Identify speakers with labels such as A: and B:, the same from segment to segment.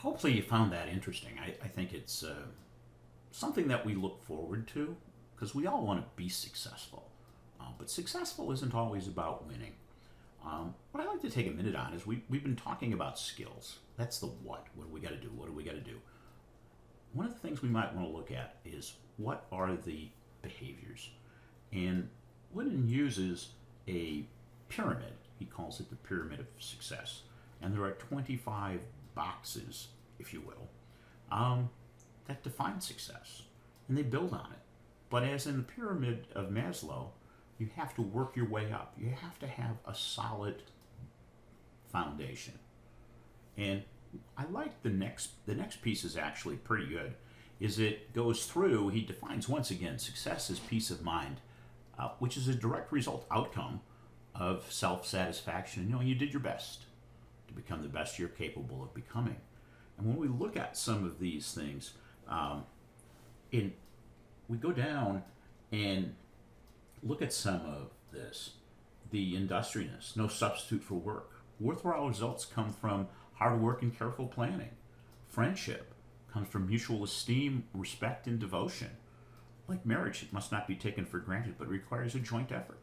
A: Hopefully you found that interesting. I think it's something that we look forward to because we all want to be successful. But successful isn't always about winning. What I'd like to take a minute on is we've been talking about skills. That's the what. What do we got to do? What do we got to do? One of the things we might want to look at is what are the behaviors. And Wooden uses a pyramid. He calls it the pyramid of success. And there are 25 boxes, if you will, that define success. And they build on it. But as in the pyramid of Maslow, you have to work your way up. You have to have a solid foundation. And I like the next piece is actually pretty good. Is it goes through, he defines once again, success is peace of mind, which is a direct result outcome of self-satisfaction. You know, you did your best to become the best you're capable of becoming. And when we look at some of these things, we go down and look at some of this. The industriousness, no substitute for work. Worthwhile results come from hard work and careful planning. Friendship comes from mutual esteem, respect, and devotion. Like marriage, it must not be taken for granted, but requires a joint effort.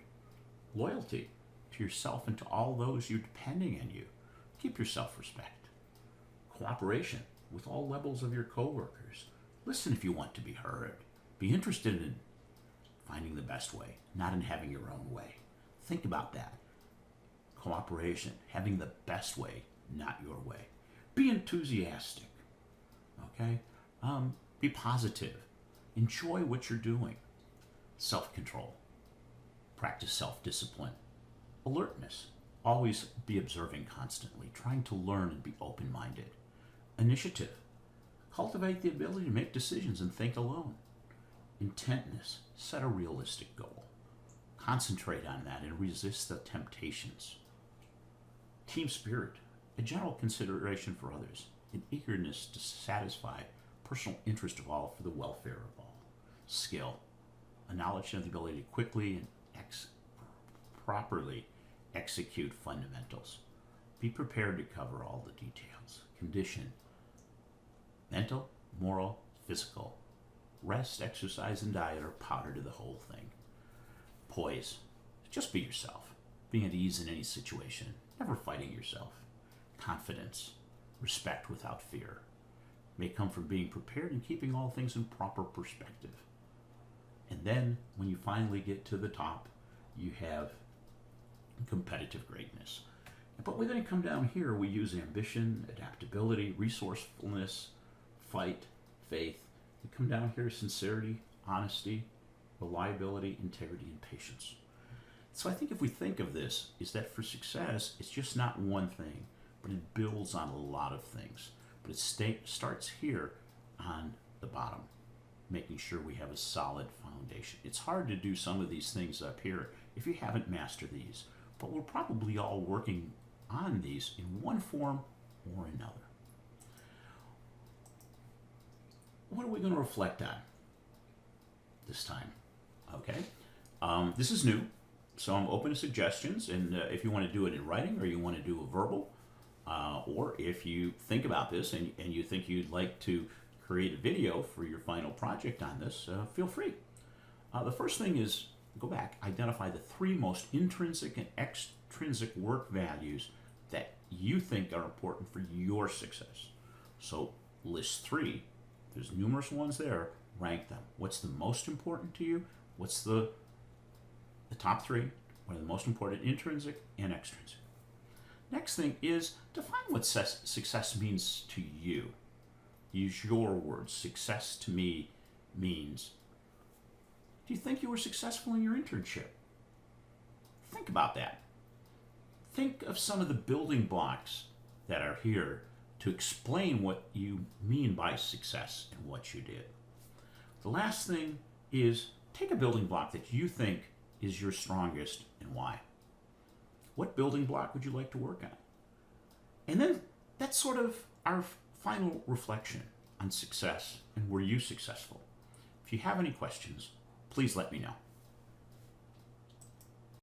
A: Loyalty to yourself and to all those you're depending on you. Keep your self-respect. Cooperation with all levels of your coworkers. Listen if you want to be heard. Be interested in finding the best way, not in having your own way. Think about that. Cooperation, having the best way, not your way. Be enthusiastic, okay? Be positive. Enjoy what you're doing. Self-control. Practice self-discipline. Alertness. Always be observing constantly, trying to learn and be open-minded. Initiative. Cultivate the ability to make decisions and think alone. Intentness. Set a realistic goal. Concentrate on that and resist the temptations. Team spirit. A general consideration for others. An eagerness to satisfy personal interest of all for the welfare of all. Skill. A knowledge and the ability to quickly and properly execute fundamentals. Be prepared to cover all the details. Condition. Mental, moral, physical. Rest, exercise, and diet are powder to the whole thing. Poise. Just be yourself. Being at ease in any situation. Never fighting yourself. Confidence. Respect without fear. May come from being prepared and keeping all things in proper perspective. And then, when you finally get to the top, you have competitive greatness. But when they come down here, we use ambition, adaptability, resourcefulness, fight, faith. We come down here, sincerity, honesty, reliability, integrity, and patience. So I think if we think of this, is that for success, it's just not one thing, but it builds on a lot of things. But it starts here on the bottom, making sure we have a solid foundation. It's hard to do some of these things up here if you haven't mastered these, but we're probably all working on these in one form or another. What are we going to reflect on this time? Okay, this is new, so I'm open to suggestions, and if you want to do it in writing or you want to do a verbal, or if you think about this and you think you'd like to create a video for your final project on this, feel free. The first thing is, go back, identify the 3 most intrinsic and extrinsic work values that you think are important for your success. So list 3. There's numerous ones there. Rank them. What's the most important to you? What's the top 3? What are the most important, intrinsic and extrinsic? Next thing is define what success means to you. Use your words. Success to me means, do you think you were successful in your internship? Think about that. Think of some of the building blocks that are here to explain what you mean by success and what you did. The last thing is take a building block that you think is your strongest and why. What building block would you like to work on? And then that's sort of our final reflection on success and were you successful? If you have any questions, please let me know.